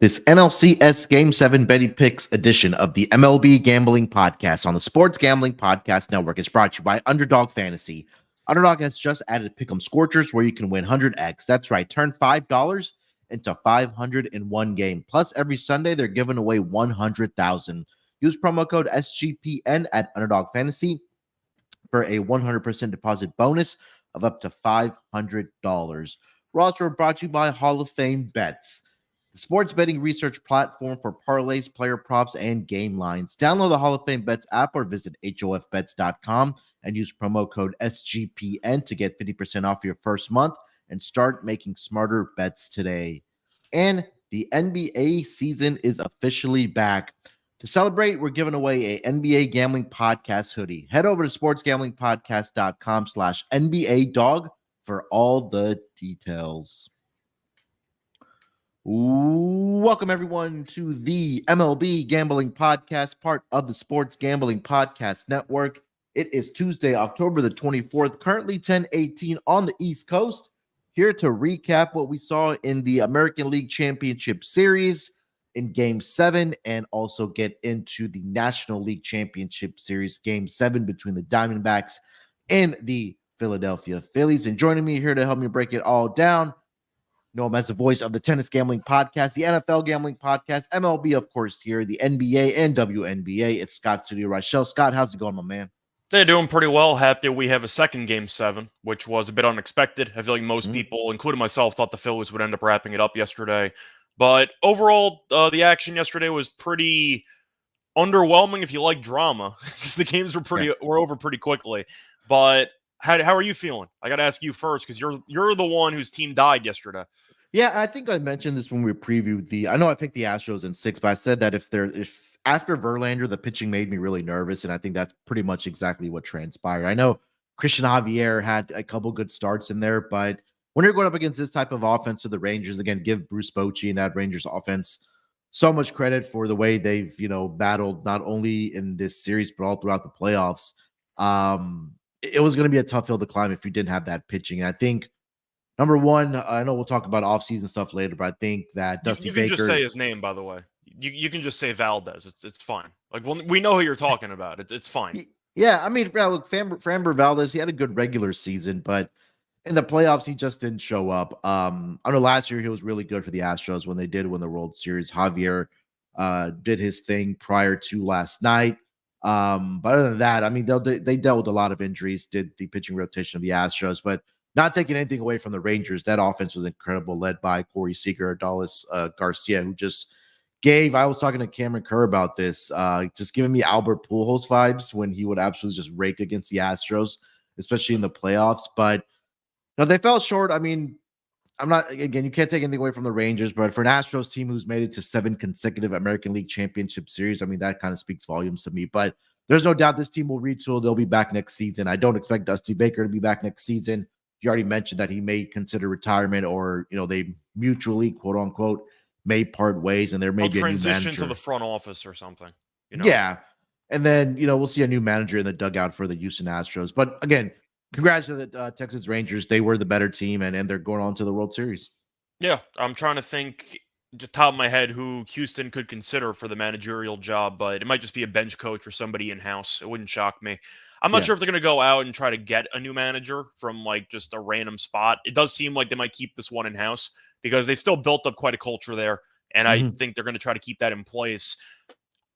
This NLCS Game 7 Betty Picks edition of the MLB Gambling Podcast on the Sports Gambling Podcast Network is brought to you by Underdog Fantasy. Underdog has just added Pick'em Scorchers where you can win 100x. That's right, turn $5 into 500 in one game. Plus, every Sunday, they're giving away 100,000. Use promo code SGPN at Underdog Fantasy for a 100% deposit bonus of up to $500. We're also brought to you by Hall of Fame Bets, the sports betting research platform for parlays, player props, and game lines. Download the Hall of Fame Bets app or visit hofbets.com and use promo code SGPN to get 50% off your first month and start making smarter bets today. And the NBA season is officially back. To celebrate, we're giving away a NBA Gambling Podcast hoodie. Head over to sportsgamblingpodcast.com/NBA dog for all the details. Welcome, everyone, to the MLB Gambling Podcast, part of the Sports Gambling Podcast Network. It is Tuesday, October the 24th, currently 10:18 on the East Coast. Here to recap what we saw in the American League Championship Series in Game 7 and also get into the National League Championship Series Game 7 between the Diamondbacks and the Philadelphia Phillies. And joining me here to help me break it all down, know him as the voice of the Tennis Gambling Podcast, the NFL Gambling Podcast, MLB, of course, here, the NBA and WNBA. It's Scott Studio Reichel. Scott, how's it going, my man? They're doing pretty well. Happy we have a second Game 7, which was a bit unexpected. I feel like most people, including myself, thought the Phillies would end up wrapping it up yesterday. But overall, the action yesterday was pretty underwhelming if you like drama, because the games were over pretty quickly. But how are you feeling? I got to ask you first, because you're the one whose team died yesterday. Yeah, I think I mentioned this when we previewed I know I picked the Astros in 6, but I said that if after Verlander, the pitching made me really nervous, and I think that's pretty much exactly what transpired. I know Christian Javier had a couple good starts in there, but when you're going up against this type of offense to the Rangers, again, give Bruce Bochy and that Rangers offense so much credit for the way they've, battled not only in this series, but all throughout the playoffs. It was going to be a tough hill to climb if you didn't have that pitching. And I think, number one, I know we'll talk about offseason stuff later, but I think that Dusty Baker. You can just say his name, by the way. You can just say Valdez. It's fine. Like, we know who you're talking about. It's fine. Yeah, I mean, look, Framber Valdez, he had a good regular season, but in the playoffs, he just didn't show up. I know last year he was really good for the Astros when they did win the World Series. Javier did his thing prior to last night. But other than that, I mean, they dealt with a lot of injuries, did the pitching rotation of the Astros, but not taking anything away from the Rangers. That offense was incredible, led by Corey Seager, Dallas Garcia, who just I was talking to Cameron Kerr about this, just giving me Albert Pujols vibes when he would absolutely just rake against the Astros, especially in the playoffs. But they fell short. I mean, you can't take anything away from the Rangers, but for an Astros team who's made it to 7 consecutive American League Championship Series, I mean, that kind of speaks volumes to me. But there's no doubt this team will retool. They'll be back next season. I don't expect Dusty Baker to be back next season. You already mentioned that he may consider retirement, or, they mutually, quote unquote, may part ways, and there may be a new manager. Transition to the front office or something. Yeah. And then, we'll see a new manager in the dugout for the Houston Astros. But again, congrats to the Texas Rangers. They were the better team, and they're going on to the World Series. Yeah, I'm trying to think at the top of my head who Houston could consider for the managerial job, but it might just be a bench coach or somebody in-house. It wouldn't shock me. I'm not sure if they're going to go out and try to get a new manager from, like, just a random spot. It does seem like they might keep this one in-house because they've still built up quite a culture there, and I think they're going to try to keep that in place.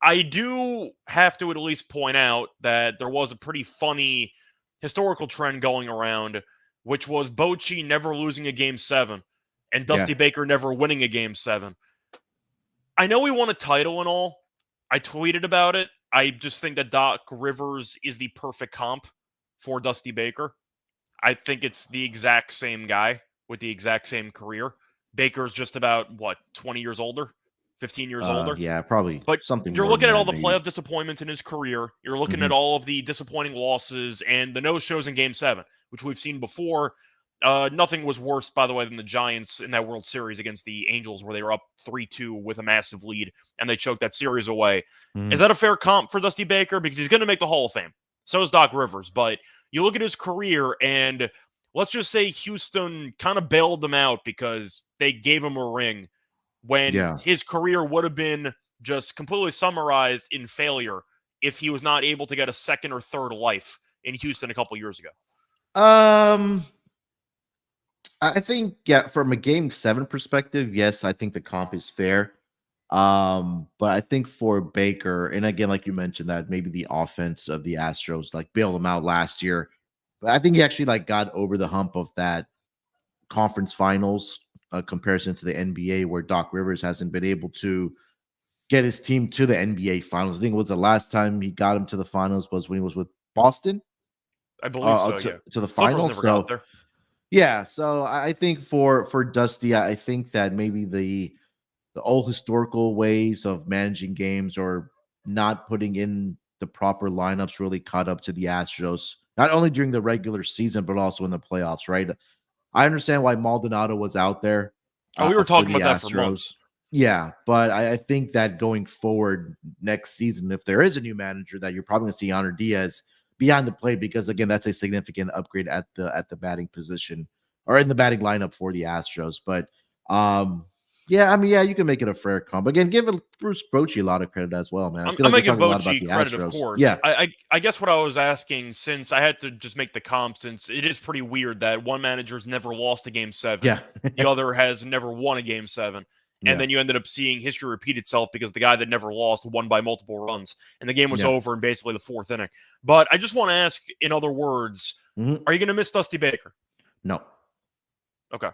I do have to at least point out that there was a pretty funny historical trend going around, which was Bochy never losing a Game 7 and Dusty Baker never winning a Game 7. I know we won a title and all. I tweeted about it. I just think that Doc Rivers is the perfect comp for Dusty Baker. I think it's the exact same guy with the exact same career. Baker's just about, 20 years older? 15 years older? Yeah, probably. But something. You're looking at all the playoff disappointments in his career. You're looking at all of the disappointing losses and the no-shows in Game 7, which we've seen before. Nothing was worse, by the way, than the Giants in that World Series against the Angels, where they were up 3-2 with a massive lead, and they choked that series away. Is that a fair comp for Dusty Baker? Because he's going to make the Hall of Fame. So is Doc Rivers. But you look at his career, and let's just say Houston kind of bailed them out because they gave him a ring. when Yeah. his career would have been just completely summarized in failure if he was not able to get a second or third life in Houston a couple years ago. I think, from a game 7 perspective, yes, I think the comp is fair. But I think for Baker, and again, like you mentioned, that maybe the offense of the Astros like bailed him out last year. But I think he actually like got over the hump of that conference finals comparison to the NBA, where Doc Rivers hasn't been able to get his team to the NBA finals. I think it was the last time he got him to the finals was when he was with Boston, I believe so, yeah. to the Clippers finals. never got there. Yeah, so I think for Dusty, I think that maybe the old historical ways of managing games or not putting in the proper lineups really caught up to the Astros, not only during the regular season, but also in the playoffs, right? I understand why Maldonado was out there We were for talking the about that for Astros. months. Yeah, but I think that going forward next season, if there is a new manager, that you're probably going to see Honor Diaz behind the plate, because again, that's a significant upgrade at the batting position or in the batting lineup for the Astros. But yeah, I mean, yeah, you can make it a fair comp. Again, give Bruce Bochy a lot of credit as well, man. I feel I'm like gonna we're give talking a lot about the Bochy credit, of Astros. course. Yeah, I guess what I was asking, since I had to just make the comp, since it is pretty weird that one manager's never lost a game 7, yeah, the other has never won a game 7, and yeah, then you ended up seeing history repeat itself because the guy that never lost won by multiple runs, and the game was yeah. over in basically the 4th inning. But I just want to ask, in other words, Mhm. are you going to miss Dusty Baker? No, Okay.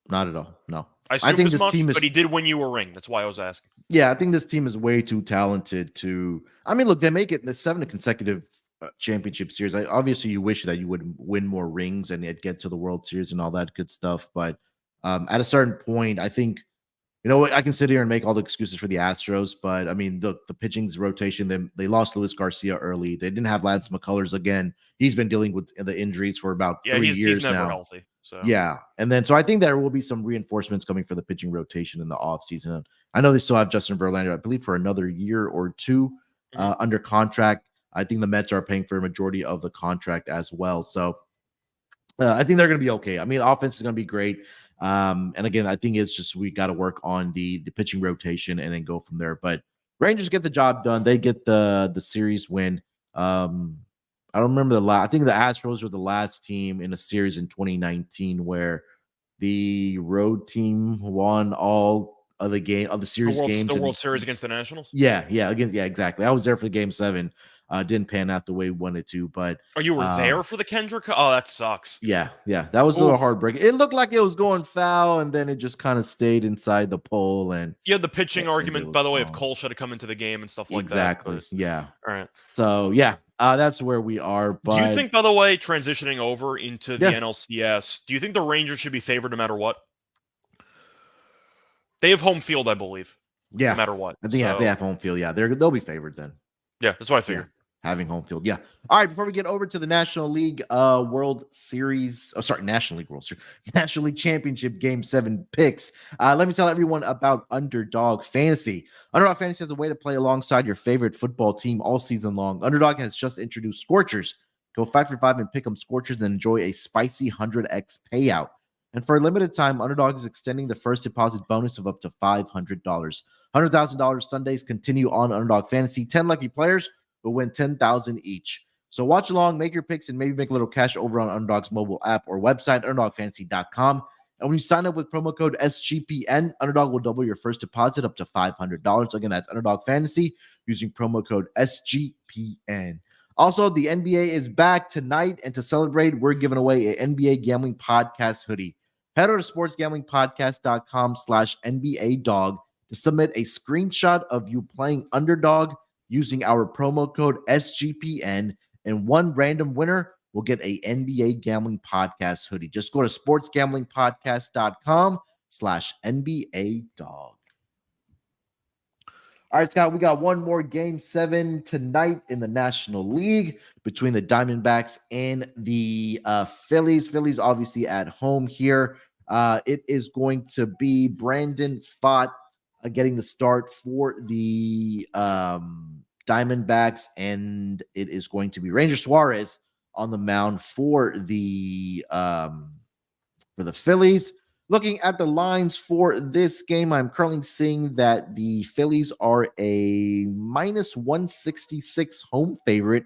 not at all. No, I I assumed think as this much, team but is. he did win you a ring. That's why I was asking. Yeah, I think this team is way too talented to. I mean, look, they make it the 7 consecutive championship series. Obviously, you wish that you would win more rings and it get to the World Series and all that good stuff. But at a certain point, I think, I can sit here and make all the excuses for the Astros, but I mean, the pitching's rotation. They lost Luis Garcia early. They didn't have Lance McCullers again. He's been dealing with the injuries for about Yeah, 3 he's years never now. healthy. So Yeah. And then, so I think there will be some reinforcements coming for the pitching rotation in the offseason. I know they still have Justin Verlander, I believe, for another year or two under contract. I think the Mets are paying for a majority of the contract as well. So I think they're going to be okay. I mean, offense is going to be great. And again, I think it's just we got to work on the pitching rotation and then go from there. But Rangers get the job done. They get the series win. I don't remember the last. I think the Astros were the last team in a series in 2019 where the road team won all of the series games. The World Series against the Nationals. Yeah, exactly. I was there for Game 7. Didn't pan out the way we wanted to, but Oh, you were there for the Kendrick? Oh, that sucks. yeah, that was a little heartbreaking. It looked like it was going foul, and then it just kind of stayed inside the pole. And you had the pitching argument, by the way, if gone. Cole should have come into the game and stuff like Exactly. that. Yeah. All right. So yeah, that's where we are. But do you think, by the way, transitioning over into the NLCS, do you think the Rangers should be favored no matter what? They have home field, I believe. Yeah, no matter what. I think they have home field. Yeah, they'll be favored then. Yeah, that's what I figured. Yeah, having home field. Yeah. All right. Before we get over to the National League World Series, National League World Series, National League Championship Game 7 picks. Let me tell everyone about Underdog Fantasy. Underdog Fantasy has a way to play alongside your favorite football team all season long. Underdog has just introduced Scorchers. Go 5 for 5 and pick 'em Scorchers and enjoy a spicy 100x payout. And for a limited time, Underdog is extending the first deposit bonus of up to $500. $100,000 Sundays continue on Underdog Fantasy. 10 lucky players will win $10,000 each. So watch along, make your picks, and maybe make a little cash over on Underdog's mobile app or website, underdogfantasy.com. And when you sign up with promo code SGPN, Underdog will double your first deposit up to $500. Again, that's Underdog Fantasy using promo code SGPN. Also, the NBA is back tonight, and to celebrate, we're giving away an NBA Gambling Podcast hoodie. Head over to sportsgamblingpodcast.com/NBA dog to submit a screenshot of you playing Underdog using our promo code SGPN, and one random winner will get a NBA Gambling Podcast hoodie. Just go to sportsgamblingpodcast.com/NBA dog. All right, Scott, we got one more Game 7 tonight in the National League between the Diamondbacks and the Phillies. Phillies obviously at home here. It is going to be Brandon Pfaadt getting the start for the Diamondbacks, and it is going to be Ranger Suarez on the mound for the Phillies. Looking at the lines for this game, I'm currently seeing that the Phillies are a minus 166 home favorite.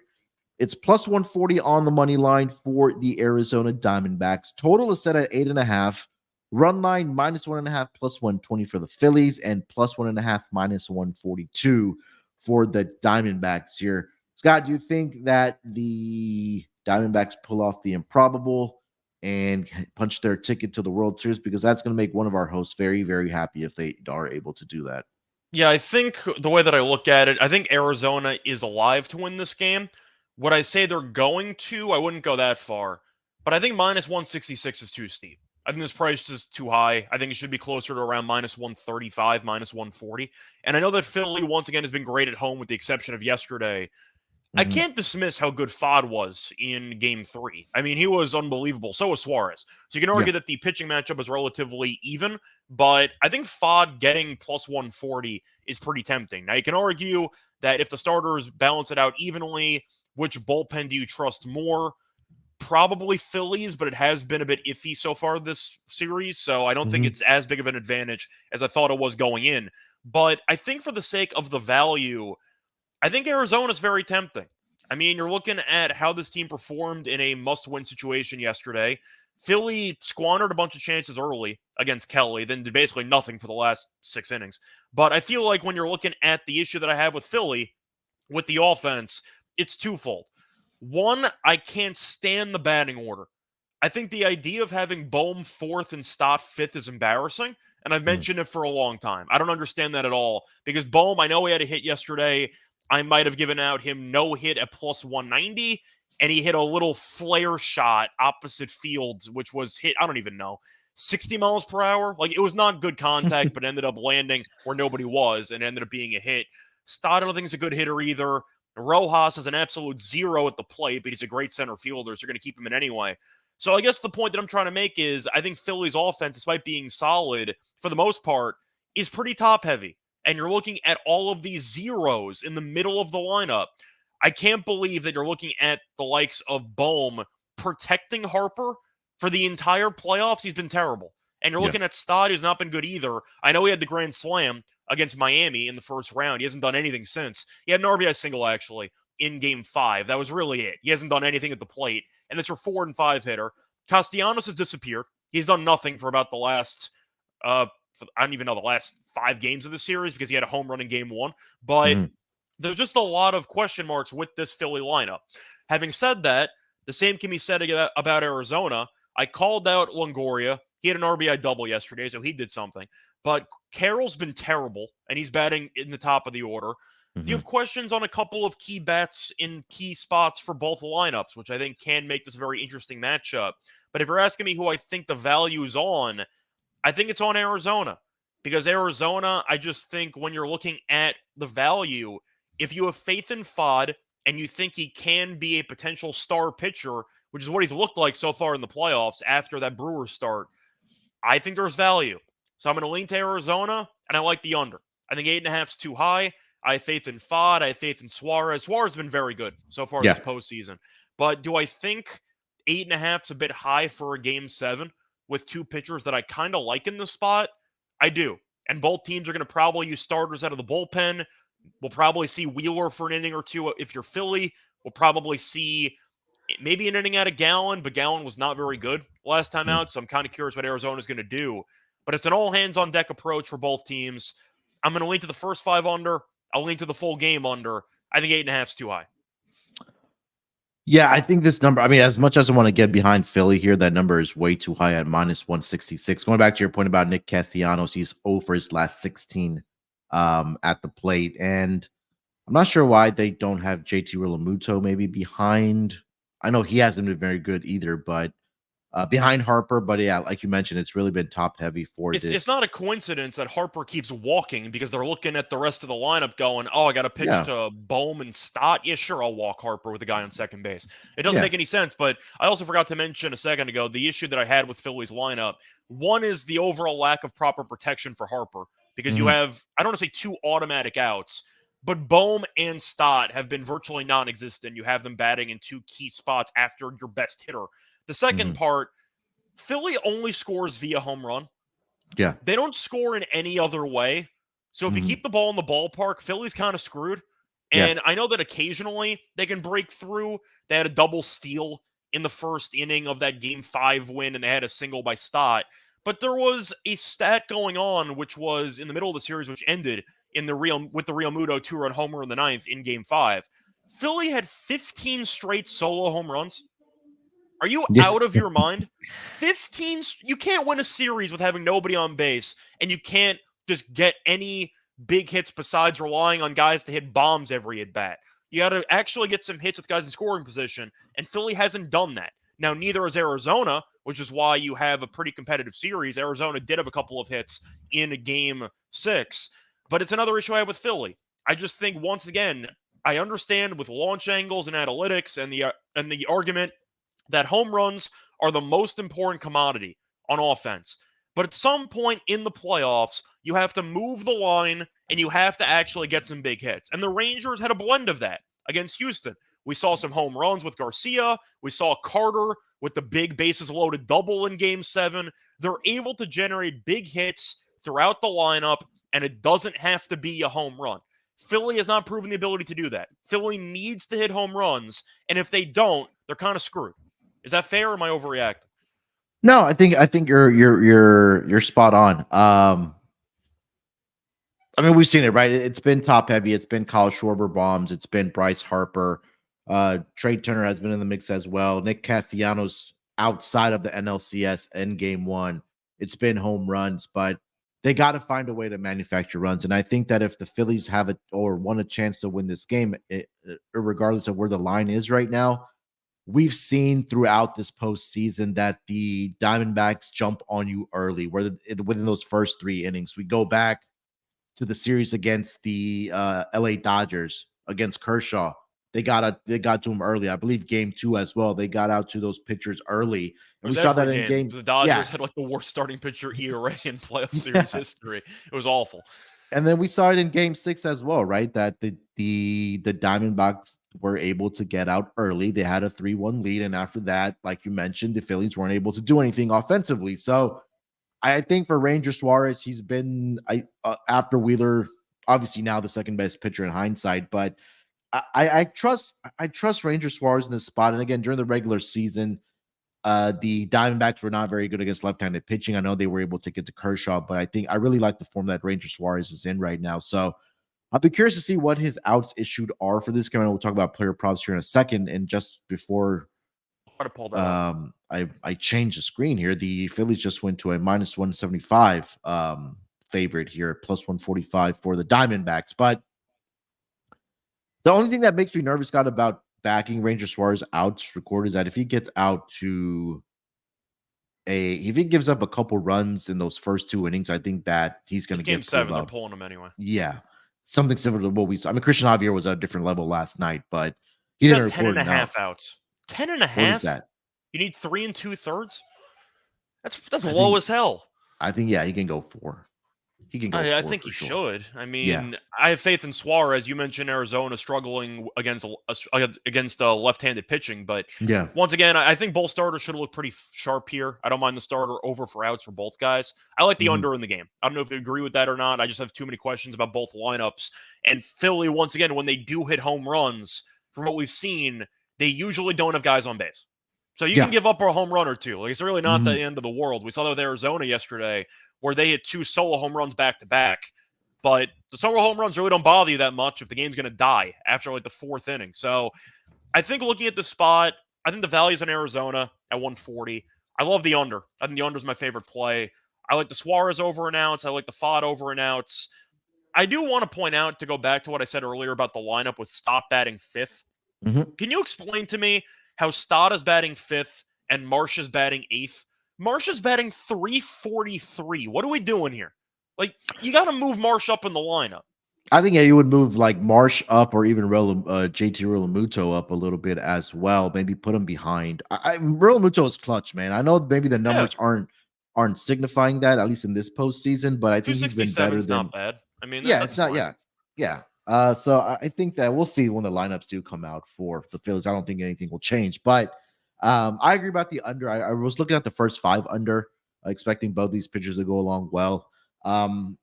It's plus 140 on the money line for the Arizona Diamondbacks. Total is set at 8.5. Run line minus 1.5 plus 120 for the Phillies and plus 1.5 minus 142 for the Diamondbacks here. Scott, do you think that the Diamondbacks pull off the improbable and punch their ticket to the World Series? Because that's going to make one of our hosts very, very happy if they are able to do that. Yeah, I think the way that I look at it, I think Arizona is alive to win this game. Would I say they're going to? I wouldn't go that far. But I think minus 166 is too steep. I think this price is too high. I think it should be closer to around minus 135, minus 140. And I know that Philly, once again, has been great at home with the exception of yesterday. I can't dismiss how good Fod was in Game 3. I mean, he was unbelievable. So was Suarez. So you can argue that the pitching matchup is relatively even, but I think Fod getting plus 140 is pretty tempting. Now, you can argue that if the starters balance it out evenly, which bullpen do you trust more? Probably Phillies, but it has been a bit iffy so far this series, so I don't think it's as big of an advantage as I thought it was going in. But I think for the sake of the value, I think Arizona's very tempting. I mean, you're looking at how this team performed in a must-win situation yesterday. Philly squandered a bunch of chances early against Kelly, then did basically nothing for the last 6 innings. But I feel like when you're looking at the issue that I have with Philly, with the offense, it's twofold. One, I can't stand the batting order. I think the idea of having Bohm 4th and Stott 5th is embarrassing, and I've mentioned it for a long time. I don't understand that at all, because Bohm, I know he had a hit yesterday. I might have given out him no hit at plus 190, and he hit a little flare shot opposite fields, which was hit, I don't even know, 60 miles per hour. Like, it was not good contact, but ended up landing where nobody was and ended up being a hit. Stott, I don't think is a good hitter either. Rojas is an absolute zero at the plate, but he's a great center fielder, so you're going to keep him in anyway. So I guess the point that I'm trying to make is I think Philly's offense, despite being solid for the most part, is pretty top-heavy. And you're looking at all of these zeros in the middle of the lineup. I can't believe that you're looking at the likes of Bohm protecting Harper for the entire playoffs. He's been terrible. And you're looking at Stott, who's not been good either. I know he had the grand slam against Miami in the first round. He hasn't done anything since. He had an RBI single, actually, in Game 5. That was really it. He hasn't done anything at the plate. And it's your 4 and 5 hitter. Castellanos has disappeared. He's done nothing for about the last, I don't even know, the last 5 games of the series because he had a home run in Game 1. But there's just a lot of question marks with this Philly lineup. Having said that, the same can be said about Arizona. I called out Longoria. He had an RBI double yesterday, so he did something. But Carroll's been terrible, and he's batting in the top of the order. Do you have questions on a couple of key bats in key spots for both lineups, which I think can make this a very interesting matchup? But if you're asking me who I think the value's on, I think it's on Arizona. Because Arizona, I just think when you're looking at the value, if you have faith in Fod and you think he can be a potential star pitcher, which is what he's looked like so far in the playoffs after that Brewers start, I think there's value. So I'm going to lean to Arizona, and I like the under. I think 8.5 is too high. I have faith in Fod. I have faith in Suarez. Suarez has been very good so far this postseason. But do I think 8.5 is a bit high for a Game 7 with 2 pitchers that I kind of like in the spot? I do. And both teams are going to probably use starters out of the bullpen. We'll probably see Wheeler for an inning or two if you're Philly. We'll probably see maybe an inning out of Gallen, but Gallen was not very good last time out, so I'm kind of curious what Arizona's going to do. But it's an all-hands-on-deck approach for both teams. I'm going to lean to the first 5 under. I'll lean to the full game under. I think 8.5 is too high. Yeah, I think this number, I mean, as much as I want to get behind Philly here, that number is way too high at minus 166. Going back to your point about Nick Castellanos, he's 0 for his last 16 at the plate. And I'm not sure why they don't have JT Realmuto maybe behind. I know he hasn't been very good either, but behind Harper. But yeah, like you mentioned, it's really been top heavy for this. It's not a coincidence that Harper keeps walking because they're looking at the rest of the lineup going, oh, I got to pitch to Bohm and Stott. Yeah, sure, I'll walk Harper with a guy on second base. It doesn't make any sense. But I also forgot to mention a second ago the issue that I had with Philly's lineup. One is the overall lack of proper protection for Harper because you have, I don't want to say 2 automatic outs, but Bohm and Stott have been virtually non-existent. You have them batting in 2 key spots after your best hitter. The second part, Philly only scores via home run. Yeah. They don't score in any other way. So if you keep the ball in the ballpark, Philly's kind of screwed. Yeah. And I know that occasionally they can break through. They had a double steal in the first inning of that Game 5 win, and they had a single by Stott. But there was a stat going on, which was in the middle of the series, which ended in with the Real Muto 2-run homer in the ninth in Game 5. Philly had 15 straight solo home runs. Are you Yeah. out of your mind? 15. You can't win a series with having nobody on base, and you can't just get any big hits besides relying on guys to hit bombs every at bat. You got to actually get some hits with guys in scoring position, and Philly hasn't done that. Now, neither has Arizona, which is why you have a pretty competitive series. Arizona did have a couple of hits in Game 6, but it's another issue I have with Philly. I just think, once again, I understand with launch angles and analytics and the argument that home runs are the most important commodity on offense. But at some point in the playoffs, you have to move the line and you have to actually get some big hits. And the Rangers had a blend of that against Houston. We saw some home runs with Garcia. We saw Carter with the big bases loaded double in Game 7. They're able to generate big hits throughout the lineup, and it doesn't have to be a home run. Philly has not proven the ability to do that. Philly needs to hit home runs, and if they don't, they're kind of screwed. Is that fair, or am I overreacting? No, I think you're spot on. I mean, we've seen it, right? It's been top heavy. It's been Kyle Schwarber bombs. It's been Bryce Harper. Trey Turner has been in the mix as well. Nick Castellanos outside of the NLCS in Game 1. It's been home runs, but they got to find a way to manufacture runs. And I think that if the Phillies have it or want a chance to win this game, regardless of where the line is right now, we've seen throughout this postseason that the Diamondbacks jump on you early, within those first 3 innings. We go back to the series against the LA Dodgers against Kershaw. They got to him early. I believe Game 2 as well. They got out to those pitchers early, and we saw that in game. The Dodgers had like the worst starting pitcher ERA in playoff series history. It was awful. And then we saw it in Game 6 as well, right? That the Diamondbacks were able to get out early. They had a 3-1 lead, and after that, like you mentioned, the Phillies weren't able to do anything offensively. So I think for Ranger Suarez, he's been after Wheeler, obviously now the second best pitcher in hindsight, but I trust Ranger Suarez in this spot. And again, during the regular season, the Diamondbacks were not very good against left-handed pitching. I know they were able to get to Kershaw, but I really like the form that Ranger Suarez is in right now. So I'll be curious to see what his outs issued are for this game. And we'll talk about player props here in a second. And just before I changed the screen here, the Phillies just went to a minus 175 favorite here, plus 145 for the Diamondbacks. But the only thing that makes me nervous, Scott, about backing Ranger Suarez outs record is that if he gets out to if he gives up a couple runs in those first 2 innings, I think that he's going to get Game 7. They're pulling him anyway. Yeah, something similar to what we saw. I mean, Christian Javier was at a different level last night, but he didn't record 10.5 outs. 10.5. What is that? You need 3 2/3. That's low as hell. I think he can go 4. He can go. I think he should. I mean, I have faith in Suarez. You mentioned Arizona struggling against left-handed pitching, but once again, I think both starters should look pretty sharp here. I don't mind the starter over for outs for both guys. I like the under in the game. I don't know if you agree with that or not. I just have too many questions about both lineups. And Philly, once again, when they do hit home runs, from what we've seen, they usually don't have guys on base. So you can give up a home run or 2. Like, it's really not the end of the world. We saw that with Arizona yesterday, where they hit 2 solo home runs back-to-back. But the solo home runs really don't bother you that much if the game's going to die after like the 4th inning. So I think looking at the spot, I think the value's in Arizona at 140. I love the under. I think the under is my favorite play. I like the Suarez over and outs. I like the Fod over and outs. I do want to point out, to go back to what I said earlier about the lineup with Stott batting 5th. Can you explain to me how Stott is batting 5th and Marsh is batting 8th? Marsh is batting 343. What are we doing here? Like, you got to move Marsh up in the lineup. I think you would move like Marsh up, or even JT Realmuto up a little bit as well. Maybe put him behind. Realmuto is clutch, man. I know maybe the numbers aren't signifying that, at least in this postseason, but I think he's been better than. Not bad. I mean, it's not. Fine. Yeah. So I think that we'll see when the lineups do come out for the Phillies. I don't think anything will change, but I agree about the under. I was looking at the first 5 under expecting both these pitchers to go along well. I'm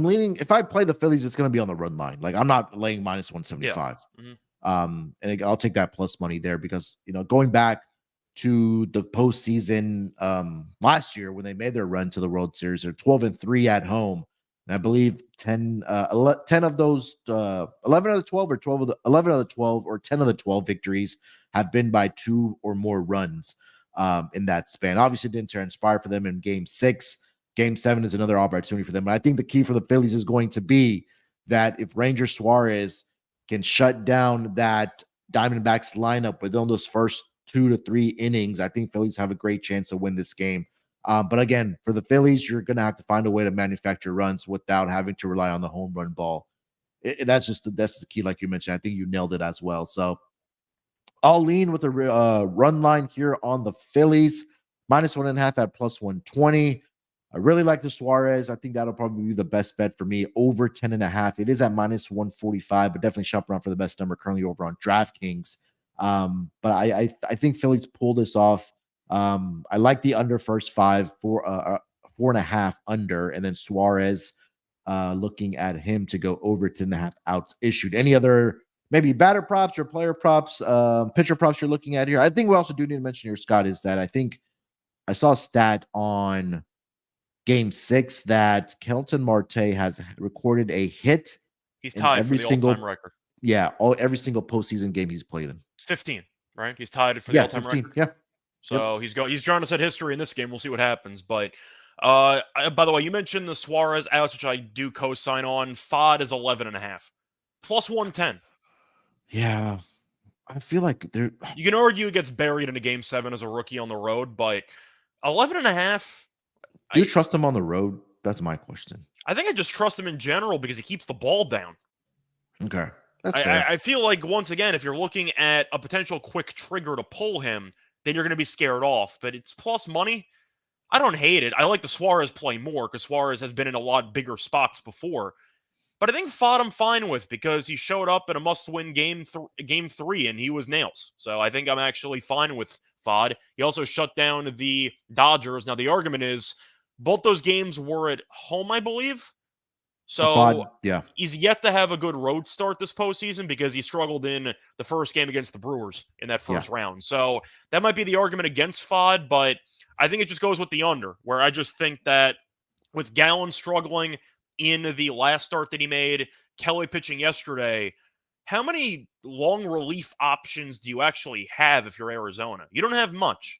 leaning, if I play the Phillies, it's going to be on the run line. Like, I'm not laying minus 175. Yeah. And I'll take that plus money there because, going back to the postseason last year when they made their run to the World Series, they're 12-3 at home. And I believe 10 of those 11 of the 12 or 12 of the 11 of the 12 or 10 of the 12 victories have been by 2 or more runs in that span. Obviously, it didn't transpire for them in Game 6. Game 7 is another opportunity for them. But I think the key for the Phillies is going to be that if Ranger Suarez can shut down that Diamondbacks lineup within those first 2 to 3 innings, I think Phillies have a great chance to win this game. But again, for the Phillies, you're going to have to find a way to manufacture runs without having to rely on the home run ball. That's the key, like you mentioned. I think you nailed it as well. So I'll lean with the run line here on the Phillies, -1.5 at +120. I really like the Suarez. I think that'll probably be the best bet for me, over 10.5. It is at -145, but definitely shop around for the best number currently over on DraftKings. But I think Phillies pull this off. I like the under first 5, 4.5 under, and then Suarez, looking at him to go over 10.5 outs issued. Any other maybe batter props or player props, pitcher props you're looking at here? I think we also do need to mention here, Scott, is that I think I saw a stat on Game 6 that Kelton Marte has recorded a hit. He's tied for the all-time record. Yeah, every single postseason game he's played in. It's 15, right? He's tied for the all-time 15, record. Yeah. So he's trying to set history in this game. We'll see what happens. But by the way, you mentioned the Suarez outs, which I do co-sign on. FOD is 11.5, +110. Yeah, I feel like they're. You can argue he gets buried in a Game 7 as a rookie on the road, but 11.5. Do you trust him on the road? That's my question. I think I just trust him in general because he keeps the ball down. Okay. That's fair. I feel like, once again, if you're looking at a potential quick trigger to pull him, then you're going to be scared off. But it's plus money. I don't hate it. I like the Suarez play more because Suarez has been in a lot bigger spots before. But I think FOD I'm fine with because he showed up in a must-win game 3, and he was nails. So I think I'm actually fine with FOD. He also shut down the Dodgers. Now, the argument is both those games were at home, I believe. So FOD, yeah, he's yet to have a good road start this postseason because he struggled in the first game against the Brewers in that first round. So that might be the argument against FOD, but I think it just goes with the under, where I just think that with Gallen struggling in the last start that he made, Kelly pitching yesterday, how many long relief options do you actually have if you're Arizona? You don't have much.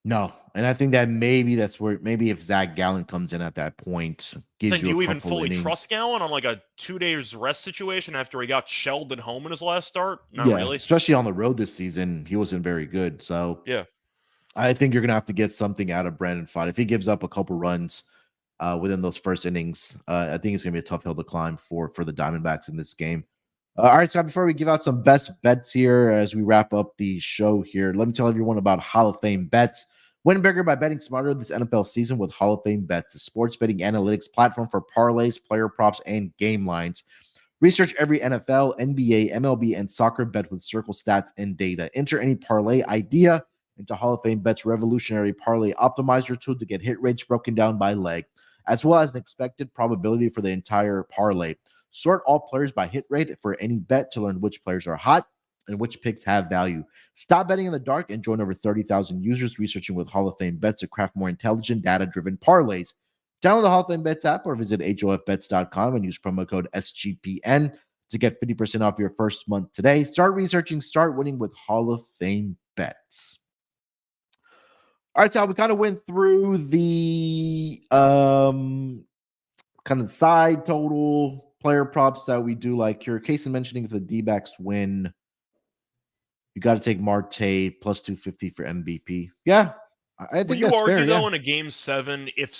No, and I think that maybe if Zach Gallen comes in at that point, gives do you even fully innings. trust Gallen on like a 2 days rest situation after he got shelled at home in his last start? Not really. Especially on the road this season, he wasn't very good. So yeah, I think you're gonna have to get something out of Brandon Pfaadt. If he gives up a couple runs within those first innings, I think it's gonna be a tough hill to climb for the Diamondbacks in this game. All right, Scott, before we give out some best bets here as we wrap up the show here, let me tell everyone about Hall of Fame Bets. Win bigger by betting smarter this NFL season with Hall of Fame Bets, a sports betting analytics platform for parlays, player props, and game lines. Research every NFL, NBA, MLB, and soccer bet with Circle stats and data. Enter any parlay idea into Hall of Fame Bet's revolutionary parlay optimizer tool to get hit rates broken down by leg, as well as an expected probability for the entire parlay. Sort all players by hit rate for any bet to learn which players are hot and which picks have value. Stop betting in the dark and join over 30,000 users researching with Hall of Fame Bets to craft more intelligent, data-driven parlays. Download the Hall of Fame Bets app or visit hofbets.com and use promo code SGPN to get 50% off your first month today. Start researching, start winning with Hall of Fame Bets. All right, so we kind of went through the kind of side total player props that we do like here. Case in mentioning if the D-backs win, you got to take Marte plus 250 for MVP. Yeah, I think that's fair. Though, in a Game 7, if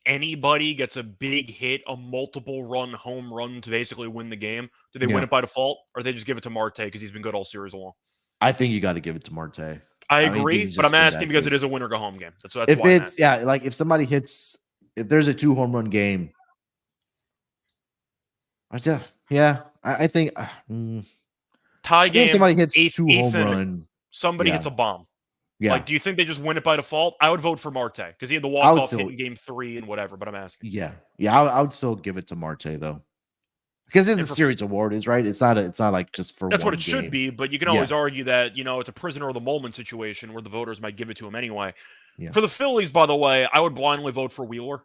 anybody gets a big hit, a multiple run home run to basically win the game, do they win it by default, or they just give it to Marte because he's been good all series long? I think you got to give it to Marte. I agree, but I'm asking because it is a winner go home game. That's if why it's like if somebody hits, if there's a 2 home run game, I think tie game. If somebody hits eighth 2 home run, somebody hits a bomb. Yeah. Like, do you think they just win it by default? I would vote for Marte because he had the I would walk-off hit still, in game 3 and whatever, but I'm asking. yeah. Yeah, I would still give it to Marte though. Because it's a And for series award, is right? It's not like just for That's what one it should game. be, but you can Yeah. always argue that, it's a prisoner of the moment situation where the voters might give it to him anyway. Yeah. For the Phillies, by the way, I would blindly vote for Wheeler.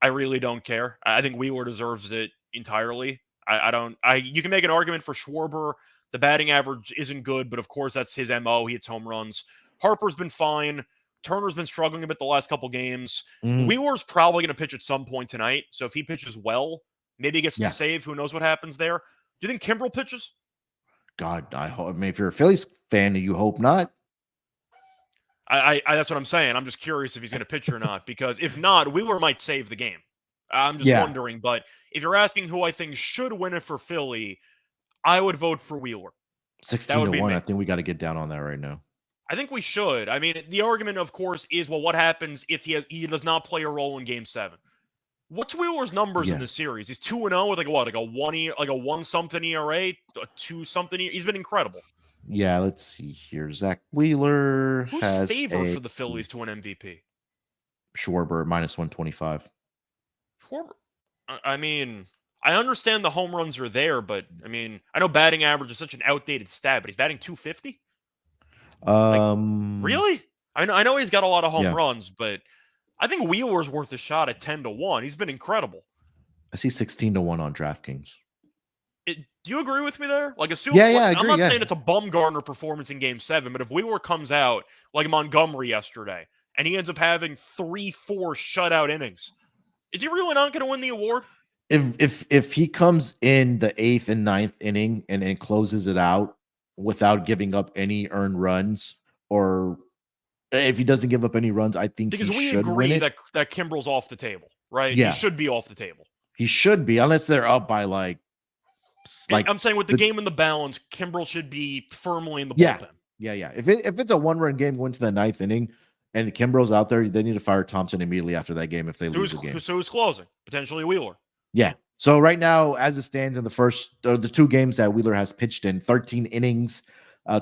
I really don't care. I think Wheeler deserves it entirely. You can make an argument for Schwarber. The batting average isn't good, but of course that's his MO. He hits home runs. Harper's been fine. Turner's been struggling a bit the last couple games. Wheeler's probably going to pitch at some point tonight. So if he pitches well, maybe he gets the save. Who knows what happens there? Do you think Kimbrel pitches? God, I mean, if you're a Phillies fan, you hope not. That's what I'm saying. I'm just curious if he's going to pitch or not, because if not, Wheeler might save the game. I'm just wondering. But if you're asking who I think should win it for Philly, I would vote for Wheeler. 16-1. I think we got to get down on that right now. I think we should. I mean, the argument, of course, is, well, what happens if he does not play a role in Game 7? What's Wheeler's numbers in this series? He's 2-0 with like a 1-something ERA, a 2-something. He's been incredible. Yeah, let's see here. Zach Wheeler Who's has favored for the Phillies to win MVP? Schwarber -125. Schwarber. I mean, I understand the home runs are there, but I mean, I know batting average is such an outdated stat, but he's batting .250. Really? I know he's got a lot of home runs, but I think Wheeler's worth a shot at 10-1. He's been incredible. I see 16-1 on DraftKings. Do you agree with me there? Like, assume. Yeah, I agree. I'm not saying it's a Bumgarner performance in Game 7, but if Wheeler comes out like Montgomery yesterday and he ends up having 3-4 shutout innings, is he really not going to win the award? If he comes in the 8th and 9th inning and closes it out without giving up any earned runs, or if he doesn't give up any runs, I think because we should agree win it. that Kimbrel's off the table, right? Yeah. He should be off the table. He should be, unless they're up by like I'm saying with the game in the balance, Kimbrel should be firmly in the bullpen. Yeah. If it's a 1-run game going to the 9th inning and Kimbrel's out there, they need to fire Thompson immediately after that game if they lose the game. So who's closing? Potentially Wheeler. Yeah. So right now, as it stands in the 2 games that Wheeler has pitched in, 13 innings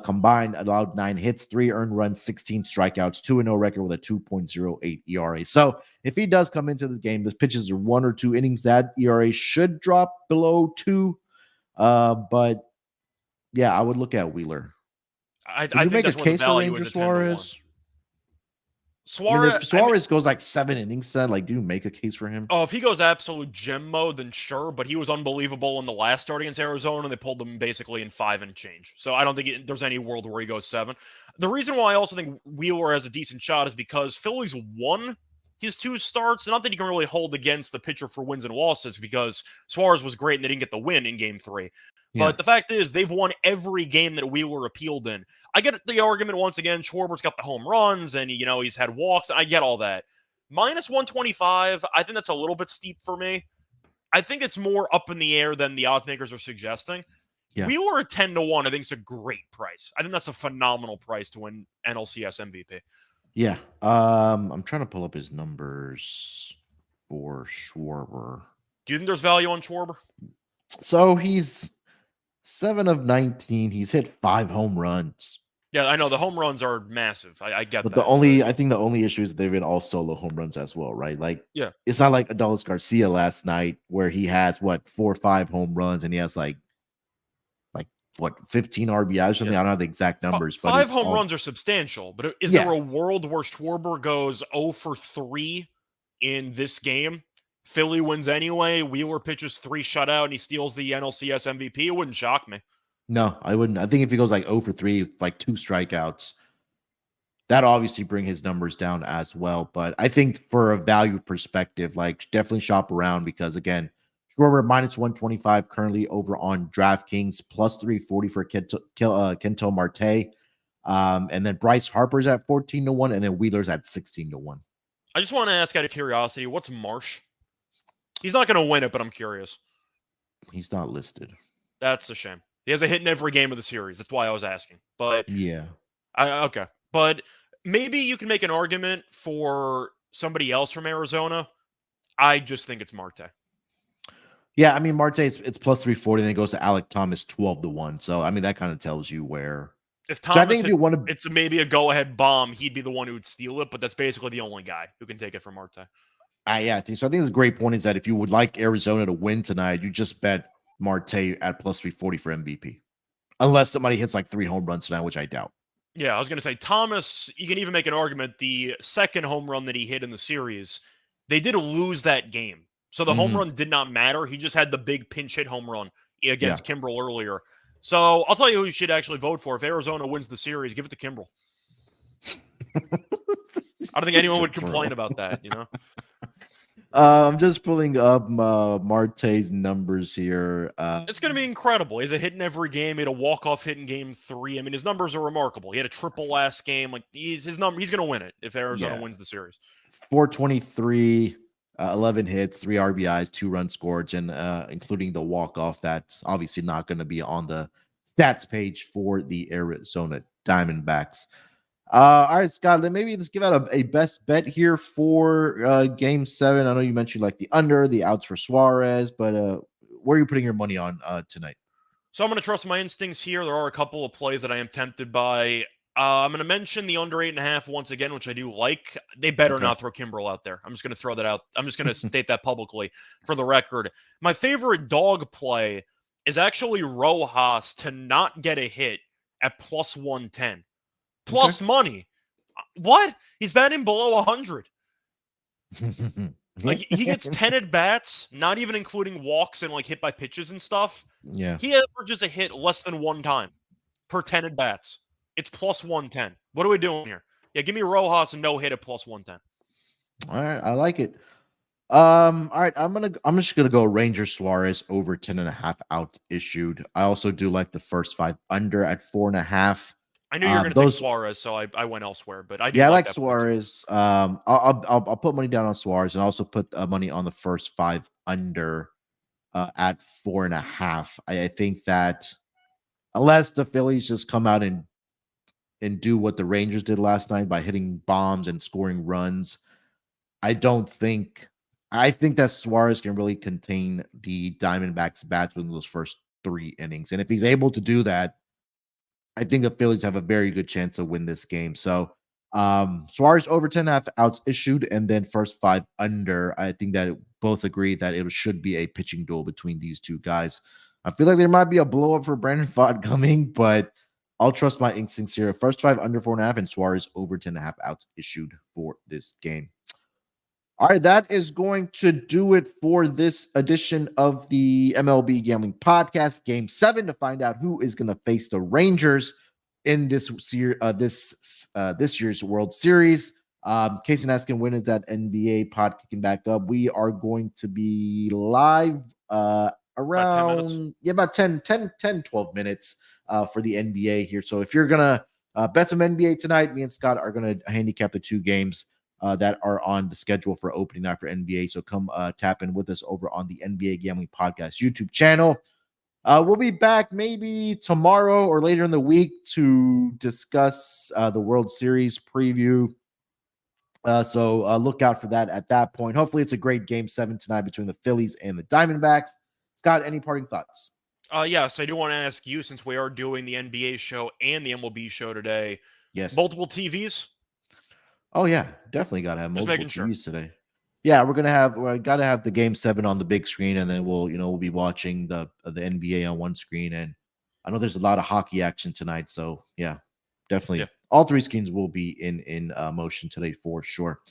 combined, allowed 9 hits, 3 earned runs, 16 strikeouts, 2-0 record with a 2.08 ERA. So if he does come into this game, the pitches are 1 or 2 innings, that ERA should drop below 2. But yeah, I would look at Wheeler. I think make a case for Ranger Suarez? I mean, if Suarez goes like 7 innings tonight, like, do you make a case for him? Oh, if he goes absolute gem mode, then sure. But he was unbelievable in the last start against Arizona, and they pulled him basically in 5 and change. So I don't think there's any world where he goes 7. The reason why I also think Wheeler has a decent shot is because Phillies won his 2 starts. Not that you can really hold against the pitcher for wins and losses, because Suarez was great and they didn't get the win in Game 3. Yeah. But the fact is, they've won every game that Wheeler appealed in. I get the argument once again. Schwarber's got the home runs, and he's had walks. I get all that. -125, I think that's a little bit steep for me. I think it's more up in the air than the odds makers are suggesting. Yeah. Wheeler at 10-1, I think is a great price. I think that's a phenomenal price to win NLCS MVP. Yeah. I'm trying to pull up his numbers for Schwarber. Do you think there's value on Schwarber? So he's 7 of 19. He's hit 5 home runs. Yeah, I know the home runs are massive. I get but that. I think the only issue is they've been all solo home runs as well, right? Like, yeah, it's not like Adolis Garcia last night where he has 4 or 5 home runs and he has like 15 RBIs or something. I don't have the exact numbers, but 5 home runs are substantial. But is there a world where Schwarber goes 0 for 3 in this game? Philly wins anyway. Wheeler pitches 3 shutout and he steals the NLCS MVP. It wouldn't shock me. No, I wouldn't. I think if he goes like 0 for 3, like 2 strikeouts, that obviously bring his numbers down as well. But I think for a value perspective, like, definitely shop around, because again, Schwarber -125 currently over on DraftKings, +340 for Kento Marte. And then Bryce Harper's at 14-1, and then Wheeler's at 16-1. I just want to ask out of curiosity, what's Marsh? He's not going to win it, but I'm curious. He's not listed. That's a shame. He has a hit in every game of the series. That's why I was asking. But yeah. Okay. But maybe you can make an argument for somebody else from Arizona. I just think it's Marte. Yeah, I mean, Marte, it's +340, then it goes to Alec Thomas 12-1. So, I mean, that kind of tells you where. If So I Thomas think if you want to, it's maybe a go-ahead bomb, he'd be the one who would steal it, but that's basically the only guy who can take it from Marte. yeah, I think so. I think it's a great point is that if you would like Arizona to win tonight, you just bet Marte at plus 340 for MVP, unless somebody hits like 3 home runs tonight, which I doubt. Yeah, I was going to say, Thomas, you can even make an argument the second home run that he hit in the series, they did lose that game. So the home run did not matter. He just had the big pinch hit home run against Kimbrel earlier. So I'll tell you who you should actually vote for. If Arizona wins the series, give it to Kimbrel. I don't think anyone would complain about that, you know? I'm just pulling up Marte's numbers here. It's going to be incredible. He has a hit in every game. He had a walk-off hit in game 3. I mean, his numbers are remarkable. He had a triple last game. Like he's going to win it if Arizona wins the series. 423, 11 hits, 3 RBIs, 2 runs scored, and including the walk-off. That's obviously not going to be on the stats page for the Arizona Diamondbacks. All right, Scott, then maybe let's give out a best bet here for game 7. I know you mentioned like the under, the outs for Suarez, but where are you putting your money on tonight? So I'm going to trust my instincts here. There are a couple of plays that I am tempted by. I'm going to mention the under 8.5 once again, which I do like. They better not throw Kimbrel out there. I'm just going to throw that out. I'm just going to state that publicly for the record. My favorite dog play is actually Rojas to not get a hit at plus 110. Plus money. What? He's batting below 100. Like he gets 10 at bats, not even including walks and like hit by pitches and stuff. Yeah. He averages a hit less than 1 time per 10 at bats. It's plus 110. What are we doing here? Yeah, give me Rojas and no hit at plus 110. All right, I like it. All right, I'm just gonna go Ranger Suarez over 10.5 outs issued. I also do like the first 5 under at 4.5. I knew you were going to take Suarez, so I went elsewhere. But I do like Suarez. I'll put money down on Suarez and also put money on the first 5 under at 4.5. I think that unless the Phillies just come out and do what the Rangers did last night by hitting bombs and scoring runs, I think that Suarez can really contain the Diamondbacks bats within those first 3 innings, and if he's able to do that, I think the Phillies have a very good chance to win this game. So Suarez over 10.5 outs issued, and then first 5 under. I think that both agree that it should be a pitching duel between these two guys. I feel like there might be a blow up for Brandon Pfaadt coming, but I'll trust my instincts here. First 5 under 4.5, and Suarez over 10.5 outs issued for this game. All right, that is going to do it for this edition of the MLB Gambling Podcast, Game 7, to find out who is going to face the Rangers in this year's World Series. Casey Naskin win is that NBA pod kicking back up. We are going to be live around about 12 minutes for the NBA here. So if you're going to bet some NBA tonight, me and Scott are going to handicap the 2 games that are on the schedule for opening night for NBA. So come tap in with us over on the NBA Gambling Podcast YouTube channel. We'll be back maybe tomorrow or later in the week to discuss the World Series preview. So look out for that at that point. Hopefully it's a great Game 7 tonight between the Phillies and the Diamondbacks. Scott, any parting thoughts? Yes, I do want to ask you, since we are doing the NBA show and the MLB show today. Yes. Multiple TVs? Oh yeah, definitely got to have multiple TVs today. Yeah, we got to have the Game 7 on the big screen, and then we'll be watching the NBA on one screen. And I know there's a lot of hockey action tonight, so yeah, definitely. Yeah. All 3 screens will be in motion today for sure.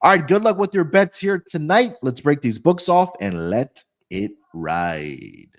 All right, good luck with your bets here tonight. Let's break these books off and let it ride.